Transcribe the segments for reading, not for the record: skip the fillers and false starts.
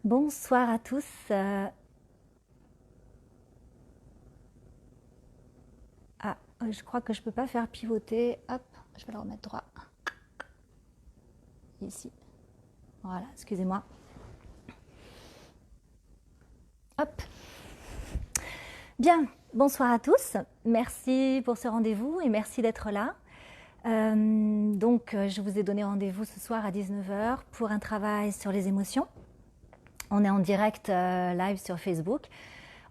Bonsoir à tous. Je crois que je ne peux pas faire pivoter. Hop, je vais le remettre droit. Ici. Voilà, excusez-moi. Hop. Bien, bonsoir à tous. Merci pour ce rendez-vous et merci d'être là. Je vous ai donné rendez-vous ce soir à 19 h pour un travail sur les émotions. On est en direct live sur Facebook.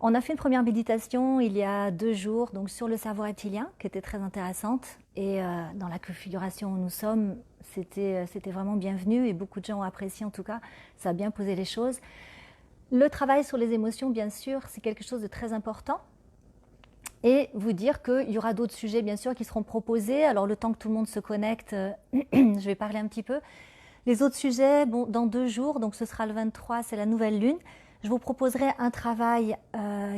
On a fait une première méditation il y a 2 jours donc sur le cerveau reptilien qui était très intéressante et dans la configuration où nous sommes c'était vraiment bienvenu et beaucoup de gens ont apprécié, en tout cas ça a bien posé les choses. Le travail sur les émotions, bien sûr, c'est quelque chose de très important et vous dire qu'il y aura d'autres sujets bien sûr qui seront proposés. Alors le temps que tout le monde se connecte, je vais parler un petit peu. Les autres sujets, bon, dans 2 jours, donc ce sera le 23, c'est la nouvelle lune. Je vous proposerai un travail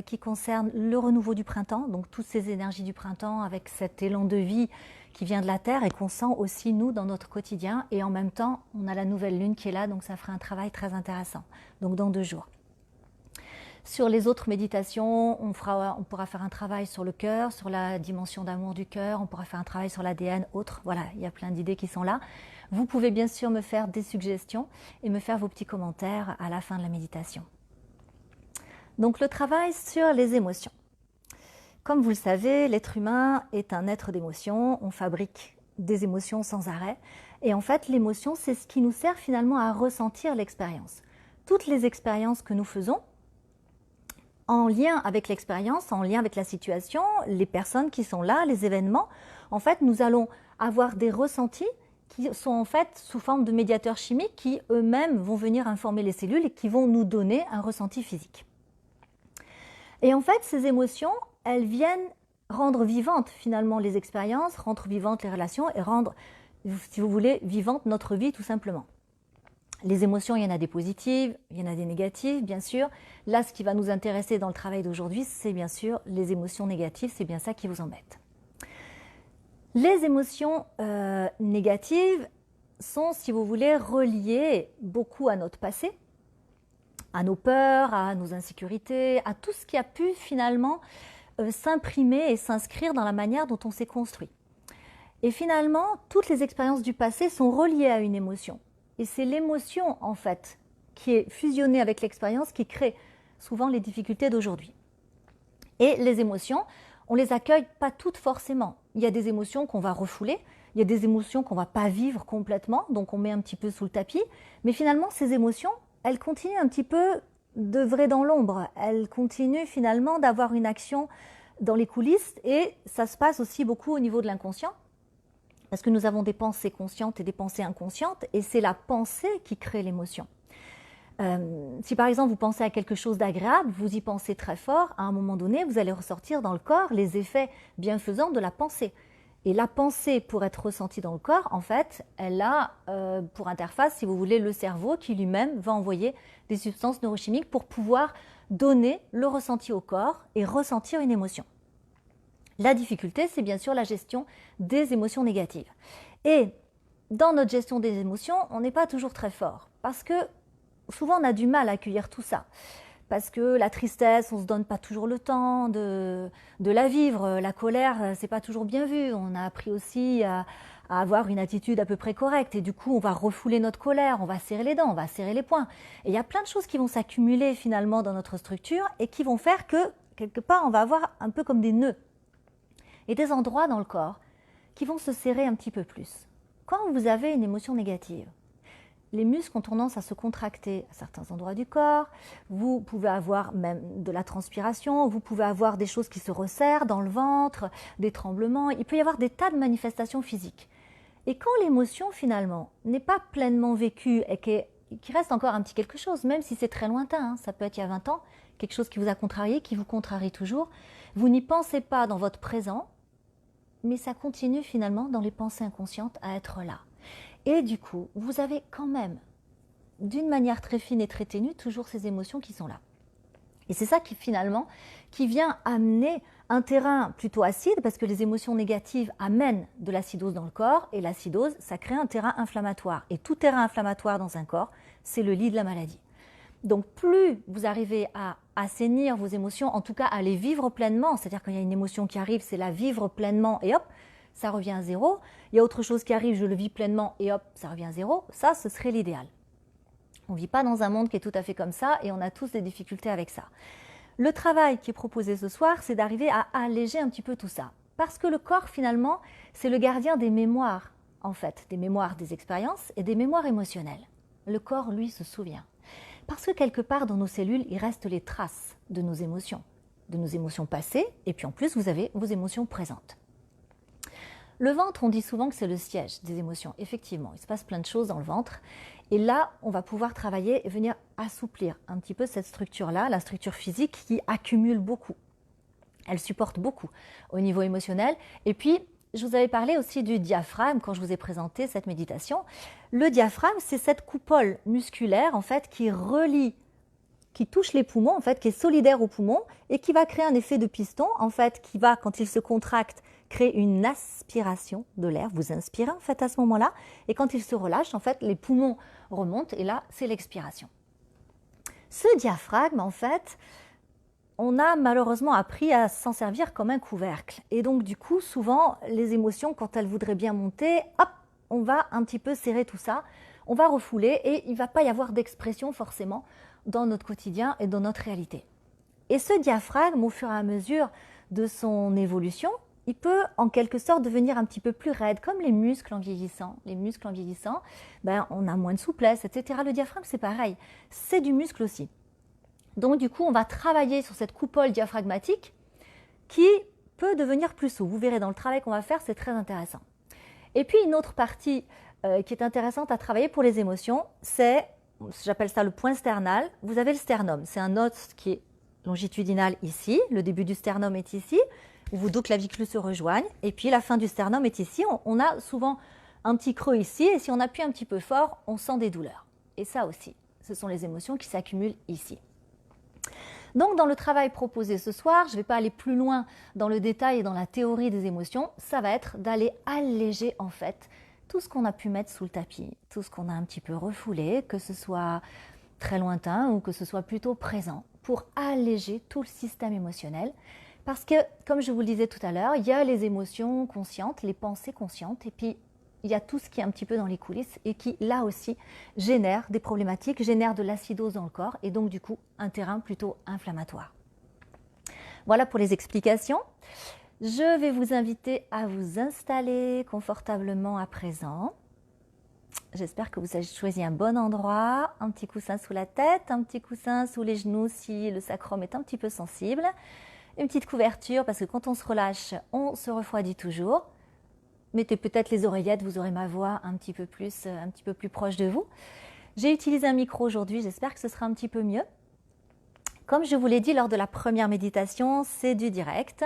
qui concerne le renouveau du printemps, donc toutes ces énergies du printemps avec cet élan de vie qui vient de la Terre et qu'on sent aussi nous dans notre quotidien. Et en même temps, on a la nouvelle lune qui est là, donc ça fera un travail très intéressant. Donc dans 2 jours. Sur les autres méditations, on pourra faire un travail sur le cœur, sur la dimension d'amour du cœur, on pourra faire un travail sur l'ADN, autres. Voilà, il y a plein d'idées qui sont là. Vous pouvez bien sûr me faire des suggestions et me faire vos petits commentaires à la fin de la méditation. Donc le travail sur les émotions. Comme vous le savez, l'être humain est un être d'émotions, on fabrique des émotions sans arrêt. Et en fait, l'émotion, c'est ce qui nous sert finalement à ressentir l'expérience. Toutes les expériences que nous faisons, en lien avec l'expérience, en lien avec la situation, les personnes qui sont là, les événements, en fait, nous allons avoir des ressentis qui sont en fait sous forme de médiateurs chimiques qui eux-mêmes vont venir informer les cellules et qui vont nous donner un ressenti physique. Et en fait, ces émotions, elles viennent rendre vivantes finalement les expériences, rendre vivantes les relations et rendre, si vous voulez, vivante notre vie tout simplement. Les émotions, il y en a des positives, il y en a des négatives, bien sûr. Là, ce qui va nous intéresser dans le travail d'aujourd'hui, c'est bien sûr les émotions négatives, c'est bien ça qui vous embête. Les émotions négatives sont, si vous voulez, reliées beaucoup à notre passé, à nos peurs, à nos insécurités, à tout ce qui a pu finalement s'imprimer et s'inscrire dans la manière dont on s'est construit. Et finalement, toutes les expériences du passé sont reliées à une émotion. Et c'est l'émotion, en fait, qui est fusionnée avec l'expérience qui crée souvent les difficultés d'aujourd'hui. Et les émotions, on les accueille pas toutes forcément. Il y a des émotions qu'on va refouler, il y a des émotions qu'on va pas vivre complètement, donc on met un petit peu sous le tapis. Mais finalement, ces émotions, elles continuent un petit peu d'œuvrer dans l'ombre. Elles continuent finalement d'avoir une action dans les coulisses et ça se passe aussi beaucoup au niveau de l'inconscient. Parce que nous avons des pensées conscientes et des pensées inconscientes, et c'est la pensée qui crée l'émotion. Si par exemple vous pensez à quelque chose d'agréable, vous y pensez très fort, à un moment donné, vous allez ressortir dans le corps les effets bienfaisants de la pensée. Et la pensée, pour être ressentie dans le corps, en fait, elle a pour interface, si vous voulez, le cerveau qui lui-même va envoyer des substances neurochimiques pour pouvoir donner le ressenti au corps et ressentir une émotion. La difficulté, c'est bien sûr la gestion des émotions négatives. Et dans notre gestion des émotions, on n'est pas toujours très fort parce que souvent on a du mal à accueillir tout ça. Parce que la tristesse, on ne se donne pas toujours le temps de la vivre. La colère, c'est pas toujours bien vu. On a appris aussi à avoir une attitude à peu près correcte. Et du coup, on va refouler notre colère, on va serrer les dents, on va serrer les poings. Et il y a plein de choses qui vont s'accumuler finalement dans notre structure et qui vont faire que, quelque part, on va avoir un peu comme des nœuds et des endroits dans le corps qui vont se serrer un petit peu plus. Quand vous avez une émotion négative, les muscles ont tendance à se contracter à certains endroits du corps, vous pouvez avoir même de la transpiration, vous pouvez avoir des choses qui se resserrent dans le ventre, des tremblements, il peut y avoir des tas de manifestations physiques. Et quand l'émotion finalement n'est pas pleinement vécue et qu'il reste encore un petit quelque chose, même si c'est très lointain, ça peut être il y a 20 ans, quelque chose qui vous a contrarié, qui vous contrarie toujours, vous n'y pensez pas dans votre présent, mais ça continue finalement dans les pensées inconscientes à être là. Et du coup, vous avez quand même, d'une manière très fine et très ténue, toujours ces émotions qui sont là. Et c'est ça qui finalement, qui vient amener un terrain plutôt acide, parce que les émotions négatives amènent de l'acidose dans le corps, et l'acidose, ça crée un terrain inflammatoire. Et tout terrain inflammatoire dans un corps, c'est le lit de la maladie. Donc plus vous arrivez à assainir vos émotions, en tout cas à les vivre pleinement, c'est-à-dire quand il y a une émotion qui arrive, c'est la vivre pleinement et hop, ça revient à zéro. Il y a autre chose qui arrive, je le vis pleinement et hop, ça revient à zéro. Ça, ce serait l'idéal. On ne vit pas dans un monde qui est tout à fait comme ça et on a tous des difficultés avec ça. Le travail qui est proposé ce soir, c'est d'arriver à alléger un petit peu tout ça. Parce que le corps, finalement, c'est le gardien des mémoires, en fait, des mémoires des expériences et des mémoires émotionnelles. Le corps, lui, se souvient. Parce que quelque part dans nos cellules, il reste les traces de nos émotions passées, et puis en plus, vous avez vos émotions présentes. Le ventre, on dit souvent que c'est le siège des émotions. Effectivement, il se passe plein de choses dans le ventre. Et là, on va pouvoir travailler et venir assouplir un petit peu cette structure-là, la structure physique qui accumule beaucoup. Elle supporte beaucoup au niveau émotionnel. Et puis, je vous avais parlé aussi du diaphragme quand je vous ai présenté cette méditation. Le diaphragme, c'est cette coupole musculaire en fait qui relie, qui touche les poumons en fait, qui est solidaire aux poumons et qui va créer un effet de piston en fait, qui va, quand il se contracte, créer une aspiration de l'air. Vous inspirez en fait à ce moment-là, et quand il se relâche, en fait, les poumons remontent et là, c'est l'expiration. Ce diaphragme, en fait, on a malheureusement appris à s'en servir comme un couvercle. Et donc, du coup, souvent, les émotions, quand elles voudraient bien monter, hop, on va un petit peu serrer tout ça, on va refouler et il ne va pas y avoir d'expression forcément dans notre quotidien et dans notre réalité. Et ce diaphragme, au fur et à mesure de son évolution, il peut en quelque sorte devenir un petit peu plus raide, comme les muscles en vieillissant. Les muscles en vieillissant, on a moins de souplesse, etc. Le diaphragme, c'est pareil, c'est du muscle aussi. Donc du coup, on va travailler sur cette coupole diaphragmatique qui peut devenir plus souple. Vous verrez dans le travail qu'on va faire, c'est très intéressant. Et puis une autre partie qui est intéressante à travailler pour les émotions, c'est, j'appelle ça le point sternal. Vous avez le sternum, c'est un os qui est longitudinal ici, le début du sternum est ici, où vos deux clavicules se rejoignent, et puis la fin du sternum est ici. On a souvent un petit creux ici, et si on appuie un petit peu fort, on sent des douleurs. Et ça aussi, ce sont les émotions qui s'accumulent ici. Donc dans le travail proposé ce soir, je ne vais pas aller plus loin dans le détail et dans la théorie des émotions, ça va être d'aller alléger en fait tout ce qu'on a pu mettre sous le tapis, tout ce qu'on a un petit peu refoulé, que ce soit très lointain ou que ce soit plutôt présent, pour alléger tout le système émotionnel. Parce que, comme je vous le disais tout à l'heure, il y a les émotions conscientes, les pensées conscientes, et puis il y a tout ce qui est un petit peu dans les coulisses et qui, là aussi, génère des problématiques, génère de l'acidose dans le corps et donc, du coup, un terrain plutôt inflammatoire. Voilà pour les explications. Je vais vous inviter à vous installer confortablement à présent. J'espère que vous avez choisi un bon endroit, un petit coussin sous la tête, un petit coussin sous les genoux si le sacrum est un petit peu sensible, une petite couverture parce que quand on se relâche, on se refroidit toujours. Mettez peut-être les oreillettes, vous aurez ma voix un petit peu plus proche de vous. J'ai utilisé un micro aujourd'hui, j'espère que ce sera un petit peu mieux. Comme je vous l'ai dit lors de la première méditation, c'est du direct.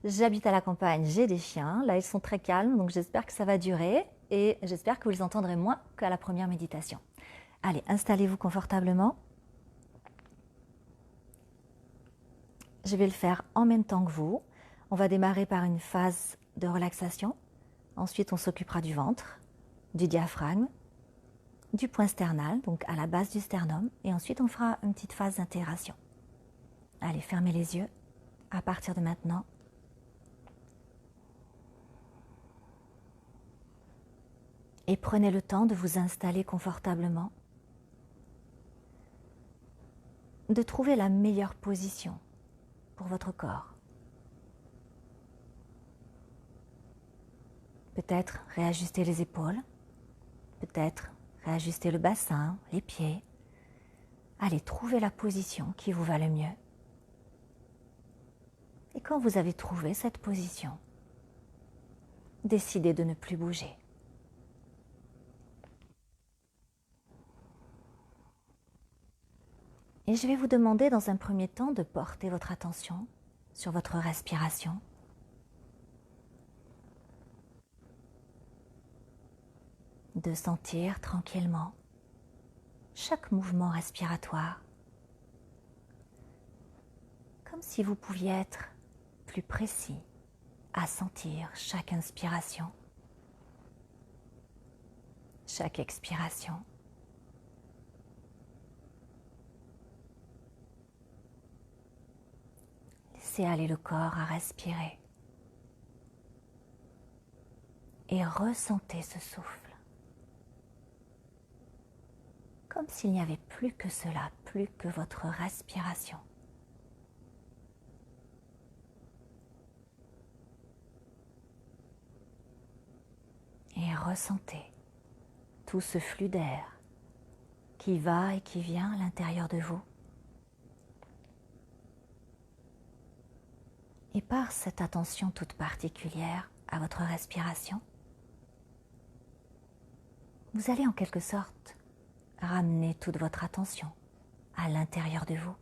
J'habite à la campagne, j'ai des chiens. Là, ils sont très calmes, donc j'espère que ça va durer et j'espère que vous les entendrez moins qu'à la première méditation. Allez, installez-vous confortablement. Je vais le faire en même temps que vous. On va démarrer par une phase de relaxation. Ensuite, on s'occupera du ventre, du diaphragme, du point sternal, donc à la base du sternum. Et ensuite, on fera une petite phase d'intégration. Allez, fermez les yeux à partir de maintenant. Et prenez le temps de vous installer confortablement, de trouver la meilleure position pour votre corps. Peut-être réajuster les épaules, peut-être réajuster le bassin, les pieds. Allez, trouvez la position qui vous va le mieux. Et quand vous avez trouvé cette position, décidez de ne plus bouger. Et je vais vous demander dans un premier temps de porter votre attention sur votre respiration. De sentir tranquillement chaque mouvement respiratoire, comme si vous pouviez être plus précis à sentir chaque inspiration, chaque expiration. Laissez aller le corps à respirer. Et ressentez ce souffle. Comme s'il n'y avait plus que cela, plus que votre respiration. Et ressentez tout ce flux d'air qui va et qui vient à l'intérieur de vous. Et par cette attention toute particulière à votre respiration, vous allez en quelque sorte ramener toute votre attention à l'intérieur de vous.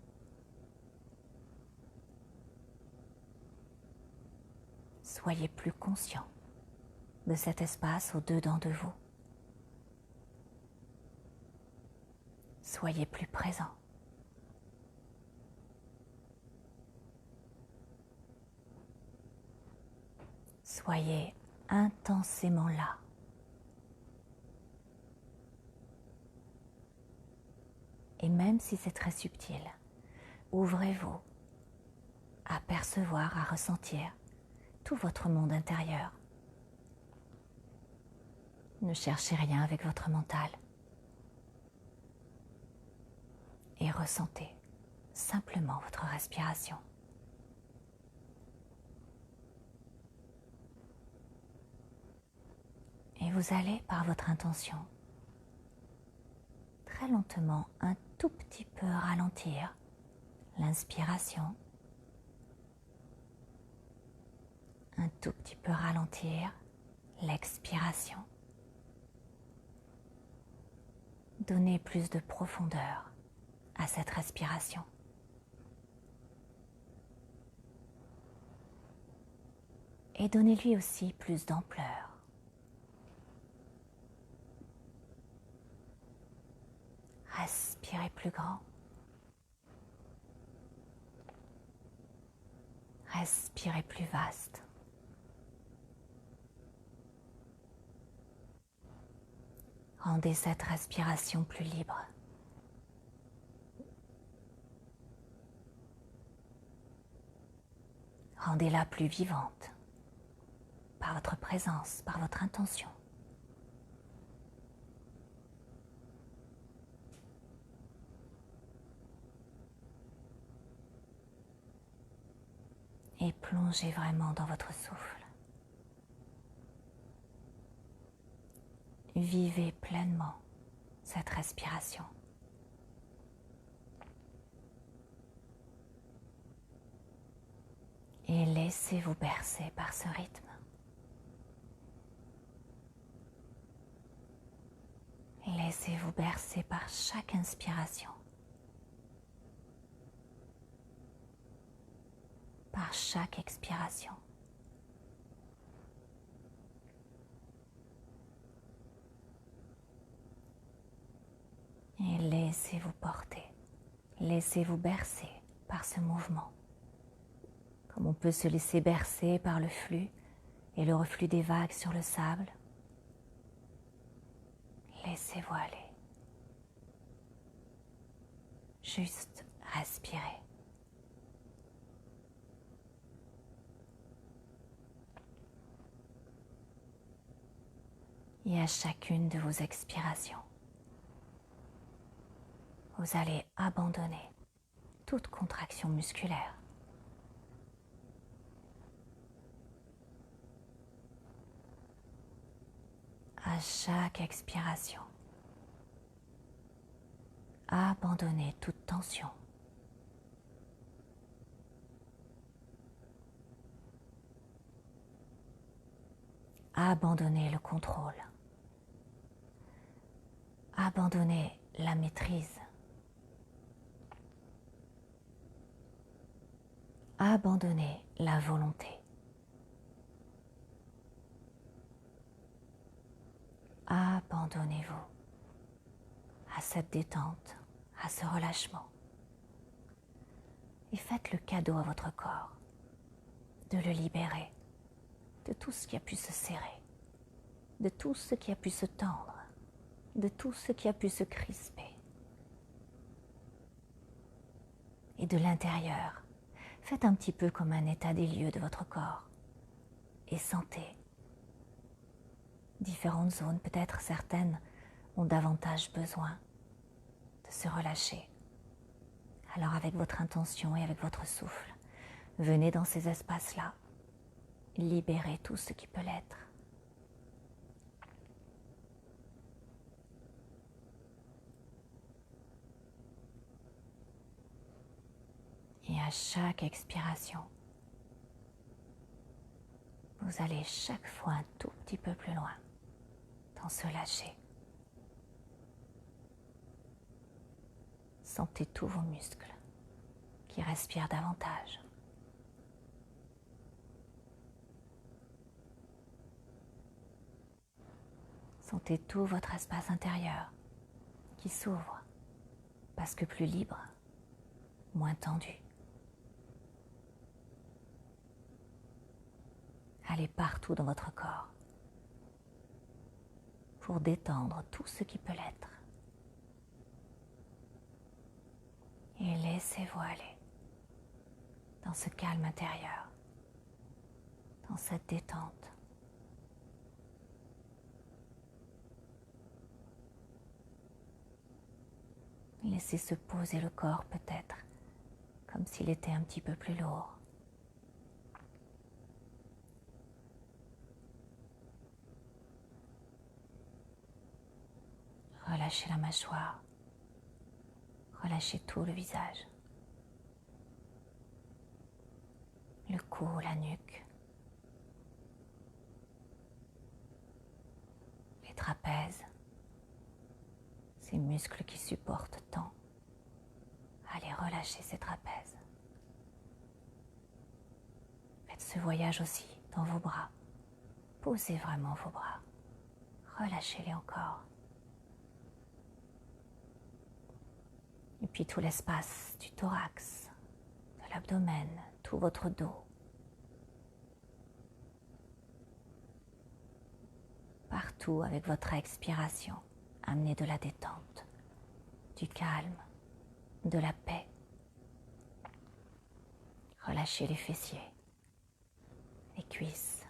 Soyez plus conscient de cet espace au-dedans de vous. Soyez plus présent. Soyez intensément là. Et même si c'est très subtil, ouvrez-vous à percevoir, à ressentir tout votre monde intérieur. Ne cherchez rien avec votre mental. Et ressentez simplement votre respiration. Et vous allez, par votre intention, très lentement, un tout petit peu ralentir l'inspiration, un tout petit peu ralentir l'expiration. Donnez plus de profondeur à cette respiration. Et donnez-lui aussi plus d'ampleur. Respirez plus grand. Respirez plus vaste. Rendez cette respiration plus libre. Rendez-la plus vivante par votre présence, par votre intention. Et plongez vraiment dans votre souffle. Vivez pleinement cette respiration. Et laissez-vous bercer par ce rythme. Laissez-vous bercer par chaque inspiration, par chaque expiration. Et laissez-vous porter, laissez-vous bercer par ce mouvement. Comme on peut se laisser bercer par le flux et le reflux des vagues sur le sable. Laissez-vous aller. Juste respirez. Et à chacune de vos expirations, vous allez abandonner toute contraction musculaire. À chaque expiration, abandonnez toute tension. Abandonnez le contrôle. Abandonnez la maîtrise. Abandonnez la volonté. Abandonnez-vous à cette détente, à ce relâchement. Et faites le cadeau à votre corps de le libérer de tout ce qui a pu se serrer, de tout ce qui a pu se tendre, de tout ce qui a pu se crisper. Et de l'intérieur, Faites un petit peu comme un état des lieux de votre corps et sentez différentes zones, peut-être certaines ont davantage besoin de se relâcher. Alors avec votre intention et avec votre souffle, venez dans ces espaces-là, libérez tout ce qui peut l'être. Et à chaque expiration, vous allez chaque fois un tout petit peu plus loin dans ce lâcher. Sentez tous vos muscles qui respirent davantage. Sentez tout votre espace intérieur qui s'ouvre parce que plus libre, moins tendu. Allez partout dans votre corps pour détendre tout ce qui peut l'être. Et laissez-vous aller dans ce calme intérieur, dans cette détente. Laissez se poser le corps peut-être comme s'il était un petit peu plus lourd. Relâchez la mâchoire, relâchez tout le visage, le cou, la nuque, les trapèzes, ces muscles qui supportent tant. Allez relâcher ces trapèzes. Faites ce voyage aussi dans vos bras. Posez vraiment vos bras. Relâchez-les encore. Et puis tout l'espace du thorax, de l'abdomen, tout votre dos. Partout avec votre expiration, amenez de la détente, du calme, de la paix. Relâchez les fessiers, les cuisses,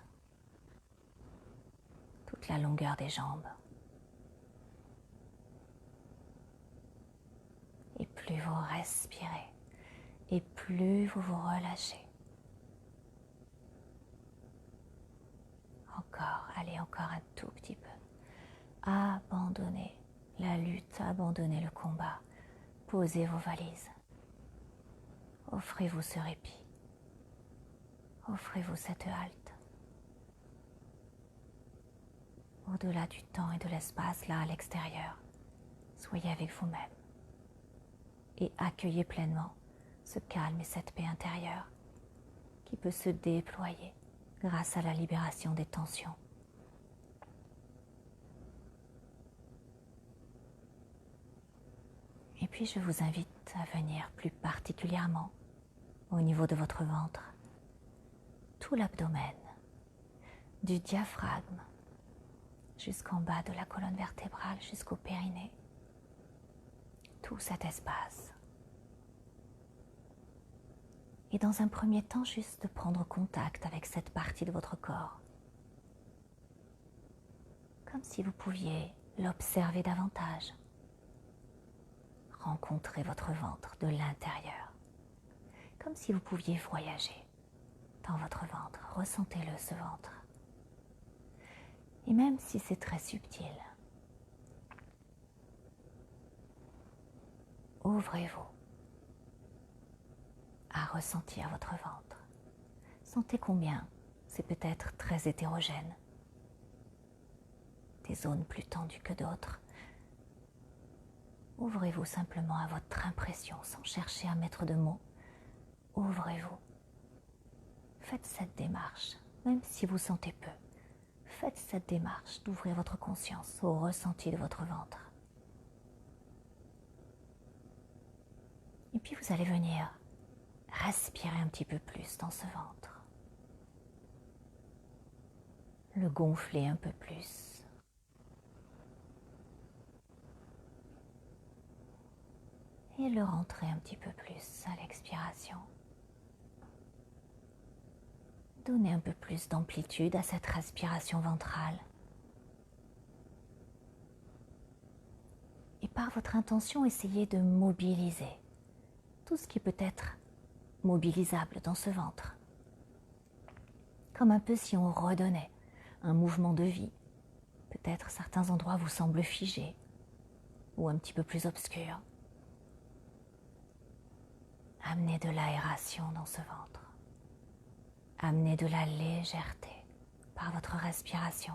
toute la longueur des jambes. Et plus vous respirez, et plus vous vous relâchez. Encore, allez encore un tout petit peu. Abandonnez la lutte, abandonnez le combat. Posez vos valises. Offrez-vous ce répit. Offrez-vous cette halte. Au-delà du temps et de l'espace, là à l'extérieur, soyez avec vous-même et accueillez pleinement ce calme et cette paix intérieure qui peut se déployer grâce à la libération des tensions. Et puis je vous invite à venir plus particulièrement au niveau de votre ventre, tout l'abdomen, du diaphragme jusqu'en bas de la colonne vertébrale, jusqu'au périnée, tout cet espace. Et dans un premier temps, juste de prendre contact avec cette partie de votre corps, comme si vous pouviez l'observer davantage, rencontrer votre ventre de l'intérieur, comme si vous pouviez voyager dans votre ventre, ressentez-le ce ventre. Et même si c'est très subtil, ouvrez-vous à ressentir votre ventre. Sentez combien c'est peut-être très hétérogène. Des zones plus tendues que d'autres. Ouvrez-vous simplement à votre impression sans chercher à mettre de mots. Ouvrez-vous. Faites cette démarche, même si vous sentez peu. Faites cette démarche d'ouvrir votre conscience au ressenti de votre ventre. Et puis vous allez venir respirer un petit peu plus dans ce ventre. Le gonfler un peu plus. Et le rentrer un petit peu plus à l'expiration. Donnez un peu plus d'amplitude à cette respiration ventrale. Et par votre intention, essayez de mobiliser tout ce qui peut être mobilisable dans ce ventre. Comme un peu si on redonnait un mouvement de vie. Peut-être certains endroits vous semblent figés ou un petit peu plus obscurs. Amenez de l'aération dans ce ventre. Amenez de la légèreté par votre respiration,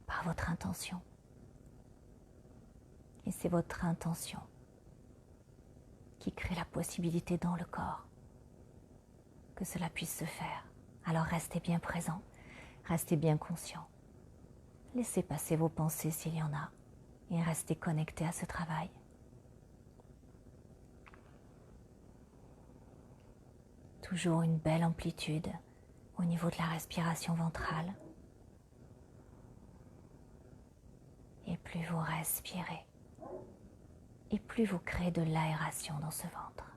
par votre intention. Et c'est votre intention qui crée la possibilité dans le corps que cela puisse se faire. Alors restez bien présent, restez bien conscient. Laissez passer vos pensées s'il y en a et restez connecté à ce travail. Toujours une belle amplitude au niveau de la respiration ventrale. Et plus vous respirez, et plus vous créez de l'aération dans ce ventre.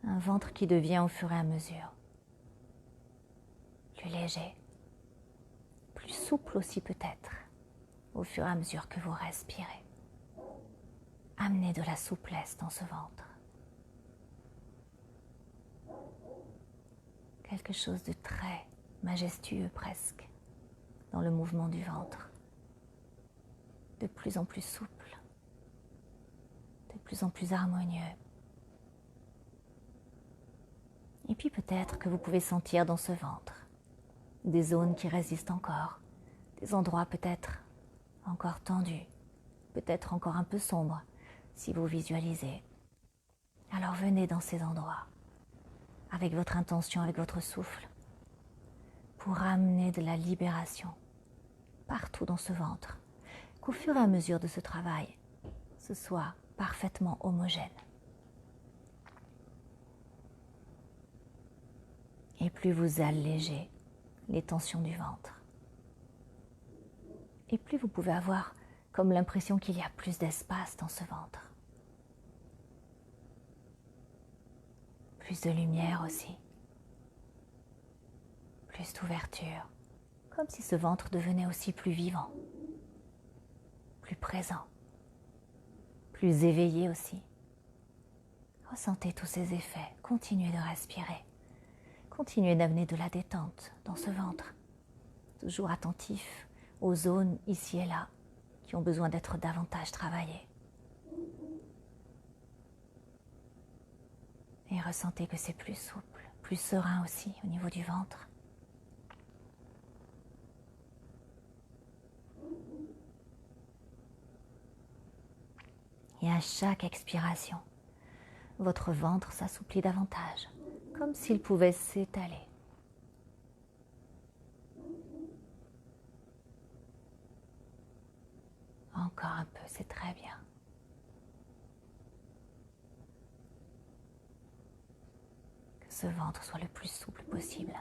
Un ventre qui devient au fur et à mesure plus léger, plus souple aussi peut-être, au fur et à mesure que vous respirez. Amenez de la souplesse dans ce ventre. Quelque chose de très majestueux presque dans le mouvement du ventre. De plus en plus souple, de plus en plus harmonieux. Et puis peut-être que vous pouvez sentir dans ce ventre des zones qui résistent encore, des endroits peut-être encore tendus, peut-être encore un peu sombres si vous visualisez. Alors venez dans ces endroits avec votre intention, avec votre souffle, pour amener de la libération partout dans ce ventre, qu'au fur et à mesure de ce travail, ce soit parfaitement homogène. Et plus vous allégez les tensions du ventre, et plus vous pouvez avoir comme l'impression qu'il y a plus d'espace dans ce ventre. Plus de lumière aussi, plus d'ouverture, comme si ce ventre devenait aussi plus vivant, plus présent, plus éveillé aussi. Ressentez tous ces effets, continuez de respirer, continuez d'amener de la détente dans ce ventre, toujours attentif aux zones ici et là qui ont besoin d'être davantage travaillées. Et ressentez que c'est plus souple, plus serein aussi au niveau du ventre. Et à chaque expiration, votre ventre s'assouplit davantage, comme s'il pouvait s'étaler. Encore un peu, c'est très bien. Que ce ventre soit le plus souple possible,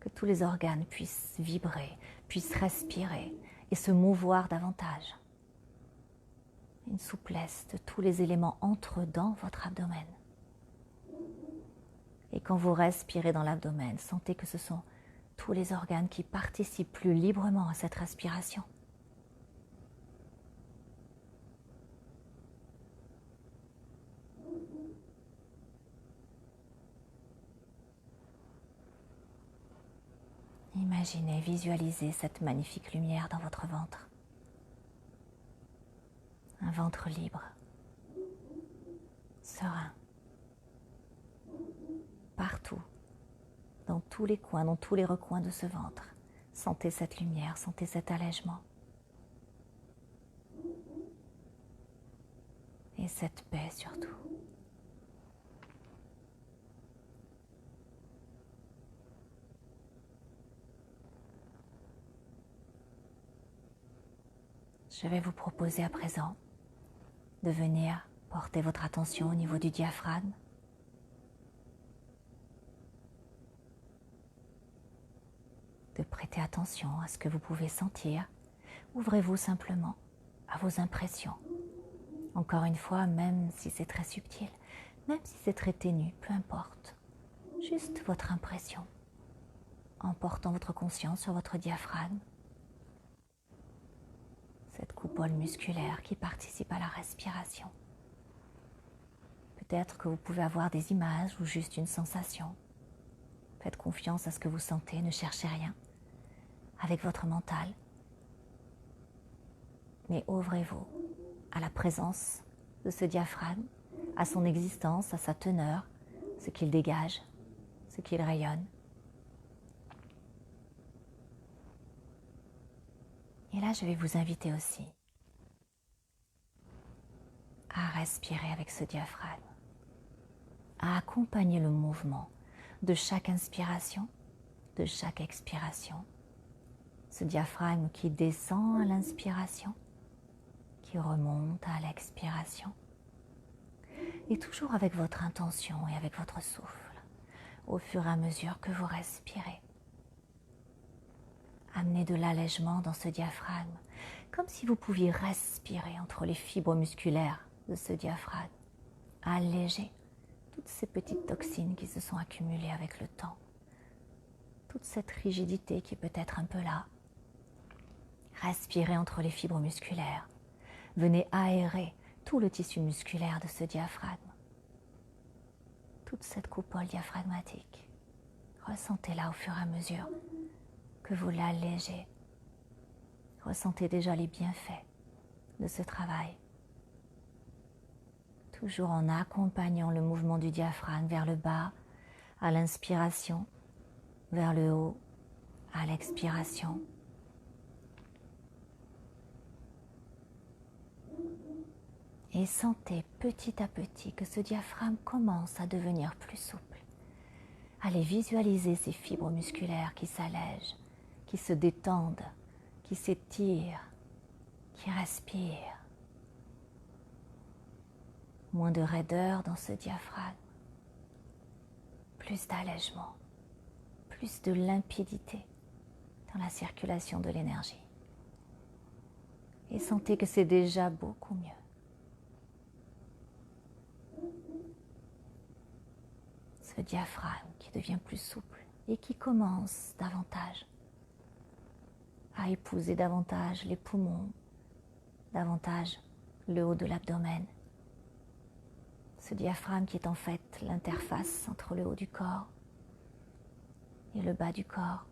que tous les organes puissent vibrer, puissent respirer et se mouvoir davantage. Une souplesse de tous les éléments entrent dans votre abdomen. Et quand vous respirez dans l'abdomen, sentez que ce sont tous les organes qui participent plus librement à cette respiration. Imaginez, visualisez cette magnifique lumière dans votre ventre. Un ventre libre, serein, partout, dans tous les coins, dans tous les recoins de ce ventre. Sentez cette lumière, sentez cet allègement. Et cette paix surtout. Je vais vous proposer à présent de venir porter votre attention au niveau du diaphragme. De prêter attention à ce que vous pouvez sentir. Ouvrez-vous simplement à vos impressions. Encore une fois, même si c'est très subtil, même si c'est très ténu, peu importe. Juste votre impression, en portant votre conscience sur votre diaphragme, cette coupole musculaire qui participe à la respiration. Peut-être que vous pouvez avoir des images ou juste une sensation. Faites confiance à ce que vous sentez, ne cherchez rien avec votre mental. Mais ouvrez-vous à la présence de ce diaphragme, à son existence, à sa teneur, ce qu'il dégage, ce qu'il rayonne. Et là, je vais vous inviter aussi à respirer avec ce diaphragme, à accompagner le mouvement de chaque inspiration, de chaque expiration. Ce diaphragme qui descend à l'inspiration, qui remonte à l'expiration. Et toujours avec votre intention et avec votre souffle, au fur et à mesure que vous respirez. Amenez de l'allègement dans ce diaphragme, comme si vous pouviez respirer entre les fibres musculaires de ce diaphragme. Alléger toutes ces petites toxines qui se sont accumulées avec le temps. Toute cette rigidité qui peut être un peu là. Respirez entre les fibres musculaires. Venez aérer tout le tissu musculaire de ce diaphragme. Toute cette coupole diaphragmatique. Ressentez-la au fur et à mesure que vous l'allégez. Ressentez déjà les bienfaits de ce travail. Toujours en accompagnant le mouvement du diaphragme vers le bas, à l'inspiration, vers le haut, à l'expiration. Et sentez petit à petit que ce diaphragme commence à devenir plus souple. Allez visualiser ces fibres musculaires qui s'allègent, qui se détendent, qui s'étirent, qui respirent. Moins de raideur dans ce diaphragme, plus d'allègement, plus de limpidité dans la circulation de l'énergie. Et sentez que c'est déjà beaucoup mieux. Ce diaphragme qui devient plus souple et qui commence davantage à épouser davantage les poumons, davantage le haut de l'abdomen. Ce diaphragme qui est en fait l'interface entre le haut du corps et le bas du corps.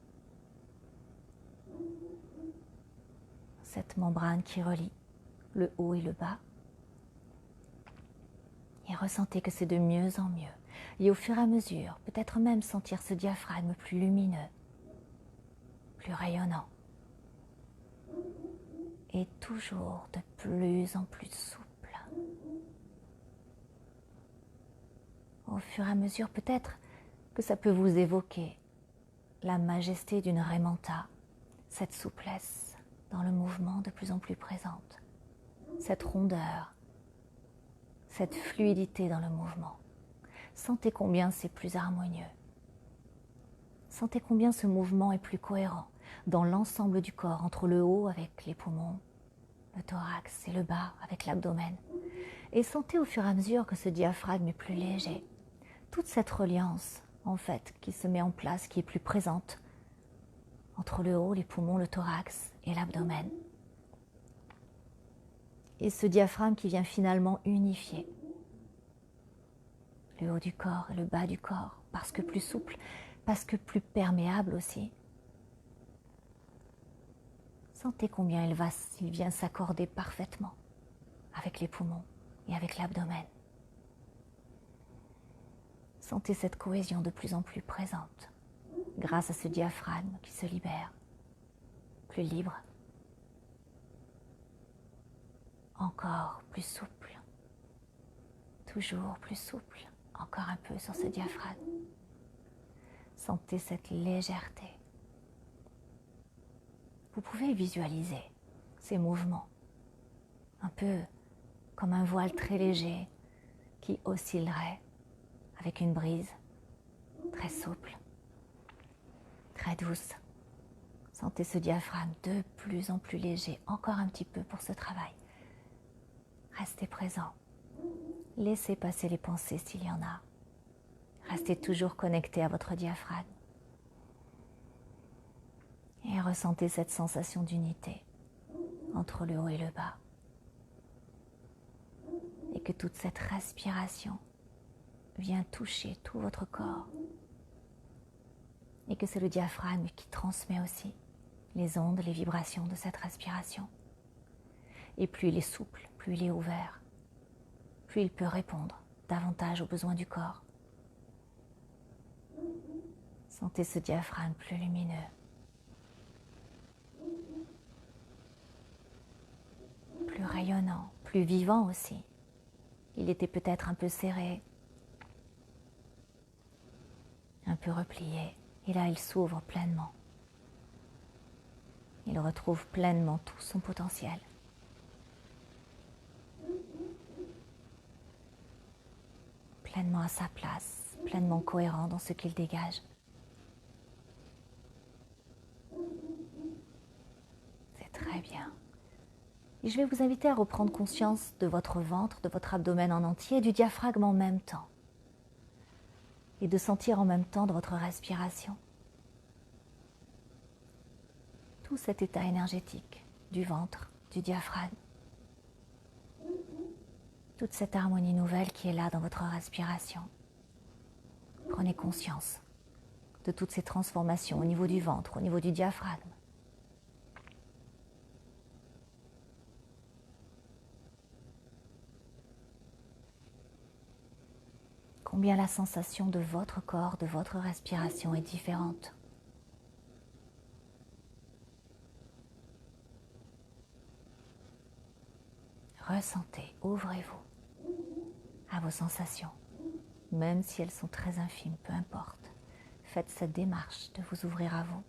Cette membrane qui relie le haut et le bas. Et ressentez que c'est de mieux en mieux. Et au fur et à mesure, peut-être même sentir ce diaphragme plus lumineux, plus rayonnant. Et toujours de plus en plus souple. Au fur et à mesure, peut-être que ça peut vous évoquer la majesté d'une raie manta, cette souplesse dans le mouvement de plus en plus présente, cette rondeur, cette fluidité dans le mouvement. Sentez combien c'est plus harmonieux. Sentez combien ce mouvement est plus cohérent dans l'ensemble du corps, entre le haut avec les poumons, le thorax et le bas avec l'abdomen. Et sentez au fur et à mesure que ce diaphragme est plus léger. Toute cette reliance, en fait, qui se met en place, qui est plus présente entre le haut, les poumons, le thorax et l'abdomen. Et ce diaphragme qui vient finalement unifier le haut du corps et le bas du corps, parce que plus souple, parce que plus perméable aussi. Sentez combien il vient s'accorder parfaitement avec les poumons et avec l'abdomen. Sentez cette cohésion de plus en plus présente grâce à ce diaphragme qui se libère, plus libre, encore plus souple, toujours plus souple, encore un peu sur ce diaphragme. Sentez cette légèreté. Vous pouvez visualiser ces mouvements, un peu comme un voile très léger qui oscillerait avec une brise très souple, très douce. Sentez ce diaphragme de plus en plus léger, encore un petit peu pour ce travail. Restez présent. Laissez passer les pensées s'il y en a. Restez toujours connecté à votre diaphragme. Et ressentez cette sensation d'unité entre le haut et le bas. Et que toute cette respiration vient toucher tout votre corps. Et que c'est le diaphragme qui transmet aussi les ondes, les vibrations de cette respiration. Et plus il est souple, plus il est ouvert, plus il peut répondre davantage aux besoins du corps. Sentez ce diaphragme plus lumineux. Plus rayonnant, plus vivant aussi. Il était peut-être un peu serré, un peu replié. Et là, il s'ouvre pleinement. Il retrouve pleinement tout son potentiel. Pleinement à sa place, pleinement cohérent dans ce qu'il dégage. C'est très bien. Et je vais vous inviter à reprendre conscience de votre ventre, de votre abdomen en entier et du diaphragme en même temps. Et de sentir en même temps de votre respiration tout cet état énergétique du ventre, du diaphragme. Toute cette harmonie nouvelle qui est là dans votre respiration. Prenez conscience de toutes ces transformations au niveau du ventre, au niveau du diaphragme. Combien la sensation de votre corps, de votre respiration est différente. Ressentez, ouvrez-vous à vos sensations, même si elles sont très infimes, peu importe. Faites cette démarche de vous ouvrir à vous.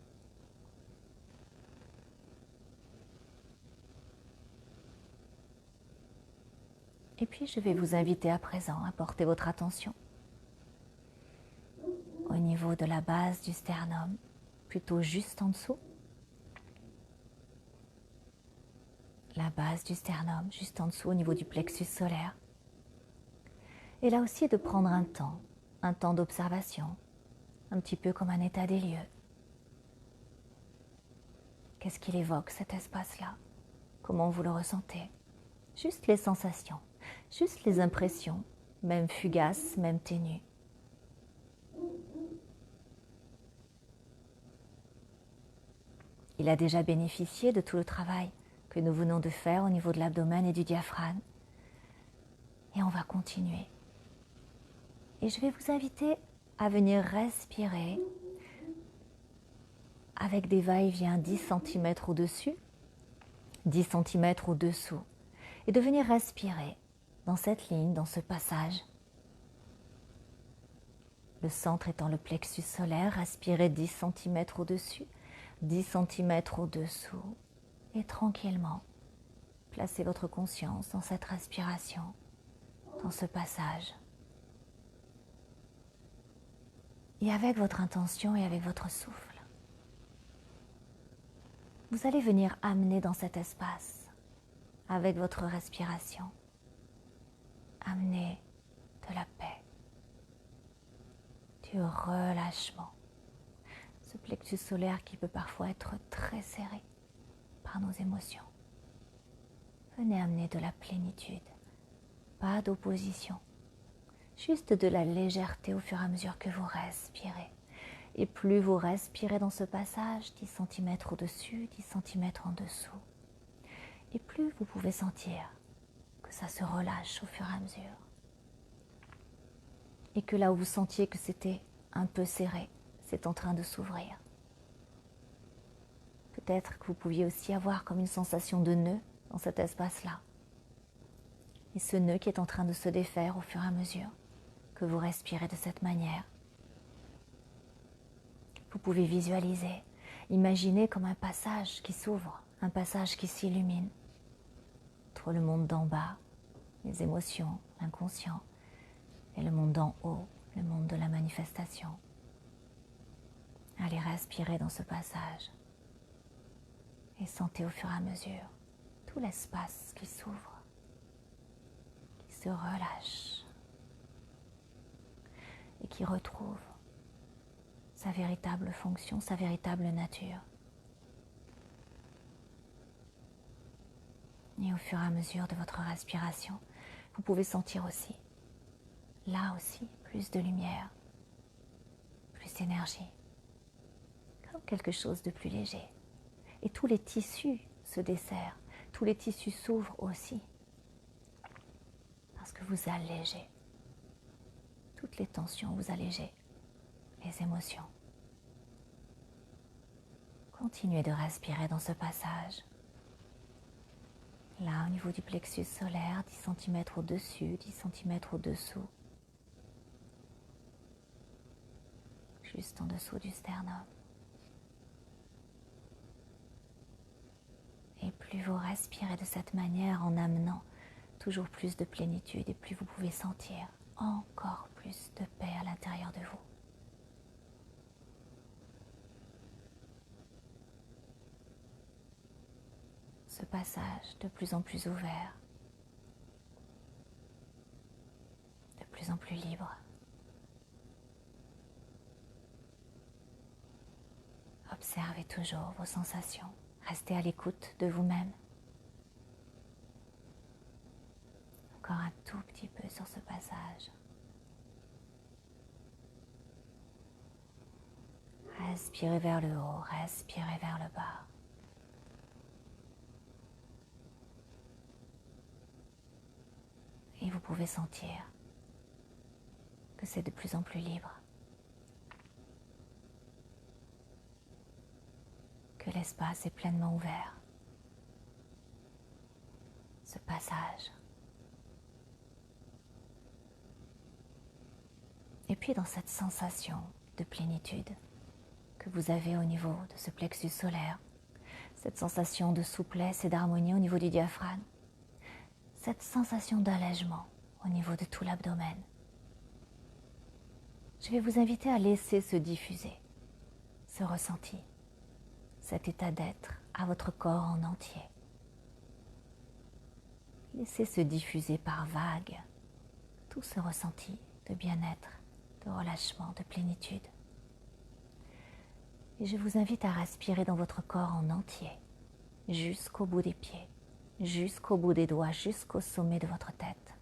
Et puis je vais vous inviter à présent à porter votre attention au niveau de la base du sternum, plutôt juste en dessous. La base du sternum, juste en dessous au niveau du plexus solaire. Et là aussi de prendre un temps d'observation, un petit peu comme un état des lieux. Qu'est-ce qu'il évoque cet espace-là? Comment vous le ressentez? Juste les sensations, juste les impressions, même fugaces, même ténues. Il a déjà bénéficié de tout le travail que nous venons de faire au niveau de l'abdomen et du diaphragme. Et on va continuer. Et je vais vous inviter à venir respirer avec des va-et-vient 10 cm au-dessus, 10 cm au-dessous. Et de venir respirer dans cette ligne, dans ce passage. Le centre étant le plexus solaire, respirez 10 cm au-dessus, 10 cm au-dessous. Et tranquillement, placez votre conscience dans cette respiration, dans ce passage. Et avec votre intention et avec votre souffle, vous allez venir amener dans cet espace, avec votre respiration, amener de la paix, du relâchement. Ce plexus solaire qui peut parfois être très serré par nos émotions. Venez amener de la plénitude, pas d'opposition, juste de la légèreté au fur et à mesure que vous respirez. Et plus vous respirez dans ce passage, 10 cm au-dessus, 10 cm en dessous, et plus vous pouvez sentir que ça se relâche au fur et à mesure. Et que là où vous sentiez que c'était un peu serré, c'est en train de s'ouvrir. Peut-être que vous pouviez aussi avoir comme une sensation de nœud dans cet espace-là. Et ce nœud qui est en train de se défaire au fur et à mesure que vous respirez de cette manière. Vous pouvez visualiser, imaginer comme un passage qui s'ouvre, un passage qui s'illumine entre le monde d'en bas, les émotions, l'inconscient, et le monde d'en haut, le monde de la manifestation. Allez respirer dans ce passage et sentez au fur et à mesure tout l'espace qui s'ouvre, qui se relâche et qui retrouve sa véritable fonction, sa véritable nature. Et au fur et à mesure de votre respiration, vous pouvez sentir aussi, là aussi, plus de lumière, plus d'énergie, comme quelque chose de plus léger. Et tous les tissus se desserrent, tous les tissus s'ouvrent aussi, parce que vous allégez toutes les tensions, vous allégez les émotions. Continuez de respirer dans ce passage. Là, au niveau du plexus solaire, 10 cm au-dessus, 10 cm au-dessous. Juste en dessous du sternum. Et plus vous respirez de cette manière en amenant toujours plus de plénitude et plus vous pouvez sentir encore plus de paix à l'intérieur de vous. Ce passage de plus en plus ouvert, de plus en plus libre. Observez toujours vos sensations, restez à l'écoute de vous-même. Encore un tout petit peu sur ce passage. Respirez vers le haut, respirez vers le bas. Et vous pouvez sentir que c'est de plus en plus libre. Que l'espace est pleinement ouvert. Ce passage. Et puis dans cette sensation de plénitude que vous avez au niveau de ce plexus solaire, cette sensation de souplesse et d'harmonie au niveau du diaphragme, cette sensation d'allègement au niveau de tout l'abdomen. Je vais vous inviter à laisser se diffuser ce ressenti, cet état d'être à votre corps en entier. Laissez se diffuser par vagues tout ce ressenti de bien-être, de relâchement, de plénitude. Et je vous invite à respirer dans votre corps en entier, jusqu'au bout des pieds, jusqu'au bout des doigts, jusqu'au sommet de votre tête.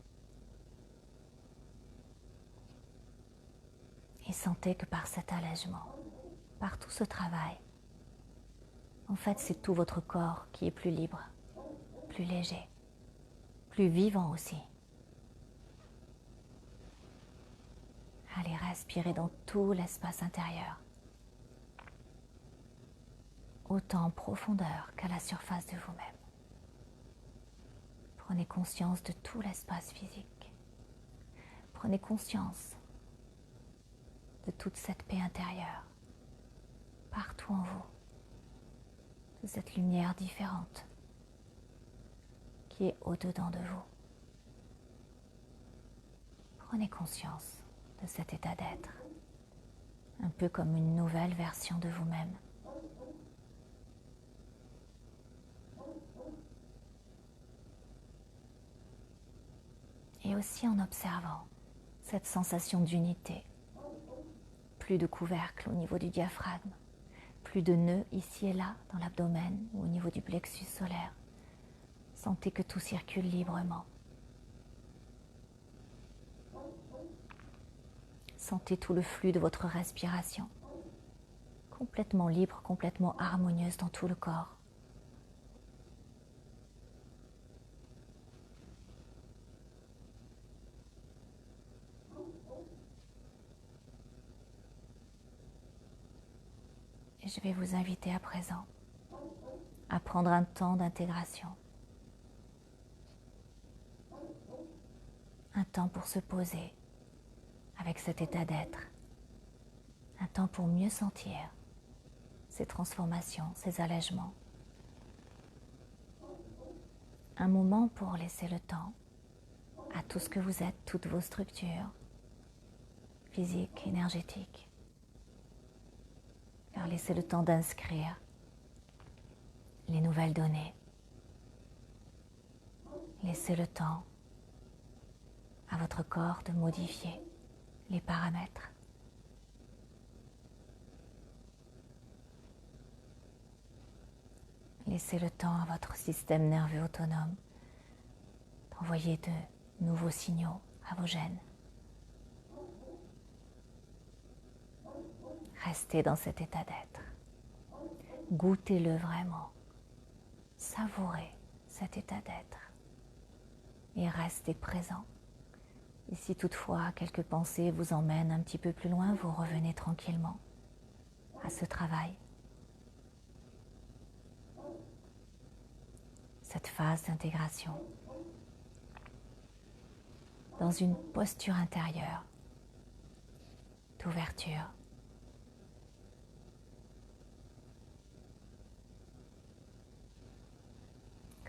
Et sentez que par cet allègement, par tout ce travail, en fait c'est tout votre corps qui est plus libre, plus léger, plus vivant aussi. Allez respirer dans tout l'espace intérieur, autant en profondeur qu'à la surface de vous-même. Prenez conscience de tout l'espace physique. Prenez conscience de toute cette paix intérieure, partout en vous, de cette lumière différente qui est au-dedans de vous. Prenez conscience de cet état d'être, un peu comme une nouvelle version de vous-même. Et aussi en observant cette sensation d'unité. Plus de couvercle au niveau du diaphragme, plus de nœuds ici et là dans l'abdomen ou au niveau du plexus solaire. Sentez que tout circule librement. Sentez tout le flux de votre respiration, complètement libre, complètement harmonieuse dans tout le corps. Et je vais vous inviter à présent à prendre un temps d'intégration, un temps pour se poser avec cet état d'être, un temps pour mieux sentir ces transformations, ces allègements, un moment pour laisser le temps à tout ce que vous êtes, toutes vos structures physiques, énergétiques, leur laisser le temps d'inscrire les nouvelles données, laissez le temps à votre corps de modifier les paramètres Laissez le temps à votre système nerveux autonome d'envoyer de nouveaux signaux à vos gènes. Restez dans cet état d'être. Goûtez-le vraiment. Savourez cet état d'être. Et restez présent. Et si toutefois quelques pensées vous emmènent un petit peu plus loin, vous revenez tranquillement à ce travail. Cette phase d'intégration dans une posture intérieure d'ouverture.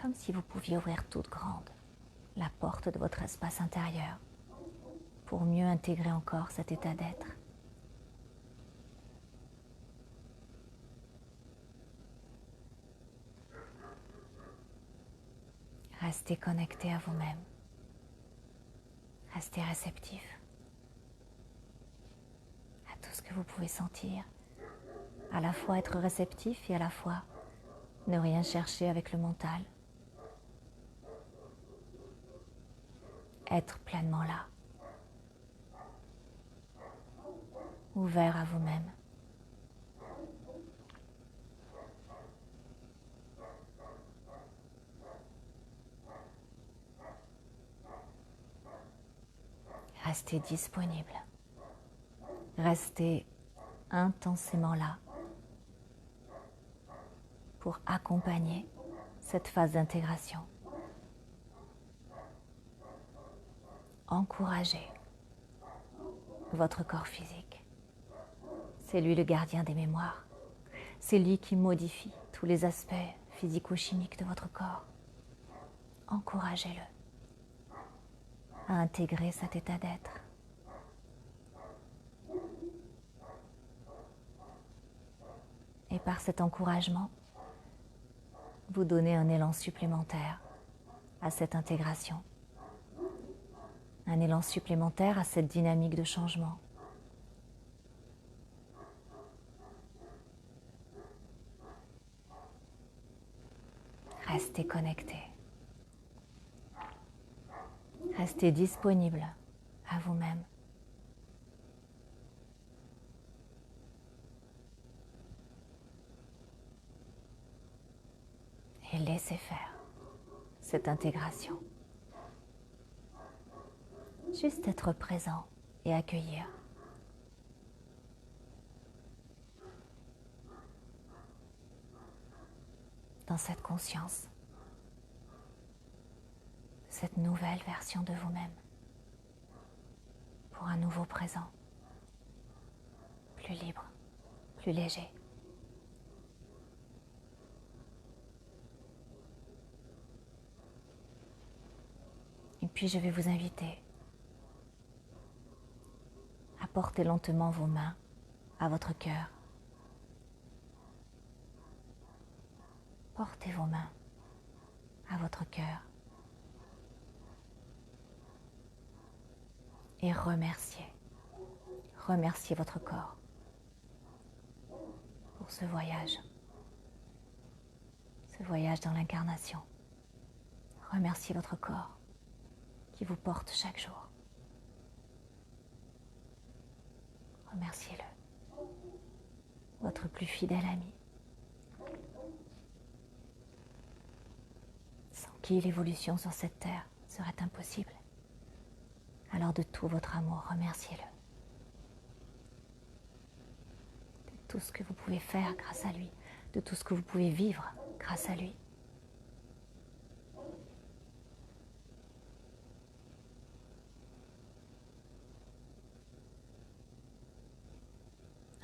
Comme si vous pouviez ouvrir toute grande la porte de votre espace intérieur pour mieux intégrer encore cet état d'être. Restez connecté à vous-même. Restez réceptif à tout ce que vous pouvez sentir. À la fois être réceptif et à la fois ne rien chercher avec le mental. Être pleinement là. Ouvert à vous-même. Restez disponible. Restez intensément là pour accompagner cette phase d'intégration. Encouragez votre corps physique. C'est lui le gardien des mémoires. C'est lui qui modifie tous les aspects physico-chimiques de votre corps. Encouragez-le à intégrer cet état d'être. Et par cet encouragement, vous donnez un élan supplémentaire à cette intégration. Un élan supplémentaire à cette dynamique de changement. Restez connecté. Restez disponible à vous-même. Et laissez faire cette intégration. Juste être présent et accueillir. Dans cette conscience, cette nouvelle version de vous-même, pour un nouveau présent, plus libre, plus léger. Et puis je vais vous inviter à porter lentement vos mains à votre cœur. Portez vos mains à votre cœur et remerciez. Remerciez votre corps pour ce voyage dans l'incarnation. Remerciez votre corps qui vous porte chaque jour. Remerciez-le, votre plus fidèle ami, sans qui l'évolution sur cette terre serait impossible. Alors de tout votre amour, remerciez-le. De tout ce que vous pouvez faire grâce à lui, de tout ce que vous pouvez vivre grâce à lui.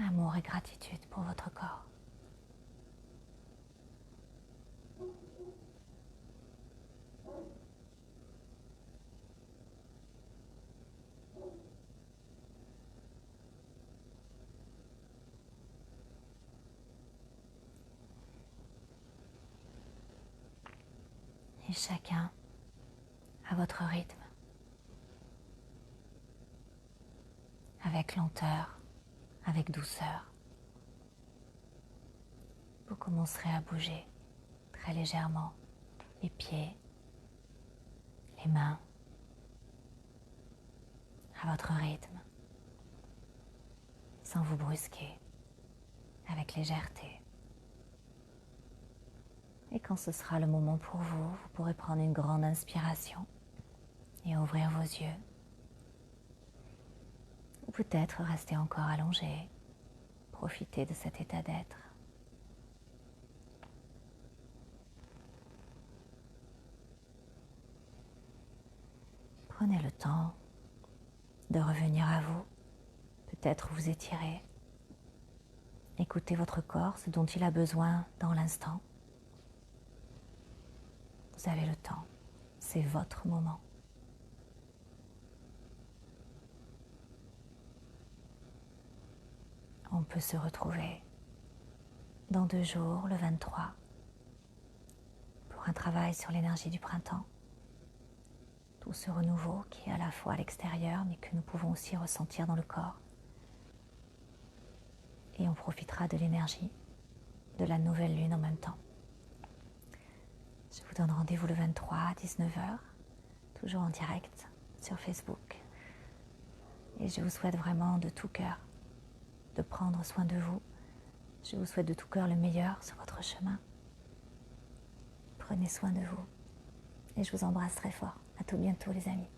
Amour et gratitude pour votre corps. Et chacun à votre rythme, avec lenteur, avec douceur. Vous commencerez à bouger très légèrement les pieds, les mains, à votre rythme, sans vous brusquer, avec légèreté. Et quand ce sera le moment pour vous, vous pourrez prendre une grande inspiration et ouvrir vos yeux. Ou peut-être rester encore allongé, profiter de cet état d'être. Prenez le temps de revenir à vous, peut-être vous étirer. Écoutez votre corps, ce dont il a besoin dans l'instant. Vous avez le temps, c'est votre moment. On peut se retrouver dans 2 jours, le 23, pour un travail sur l'énergie du printemps. Tout ce renouveau qui est à la fois à l'extérieur, mais que nous pouvons aussi ressentir dans le corps. Et on profitera de l'énergie de la nouvelle lune en même temps. Je vous donne rendez-vous le 23 à 19h, toujours en direct sur Facebook. Et je vous souhaite vraiment de tout cœur de prendre soin de vous. Je vous souhaite de tout cœur le meilleur sur votre chemin. Prenez soin de vous et je vous embrasse très fort. À tout bientôt les amis.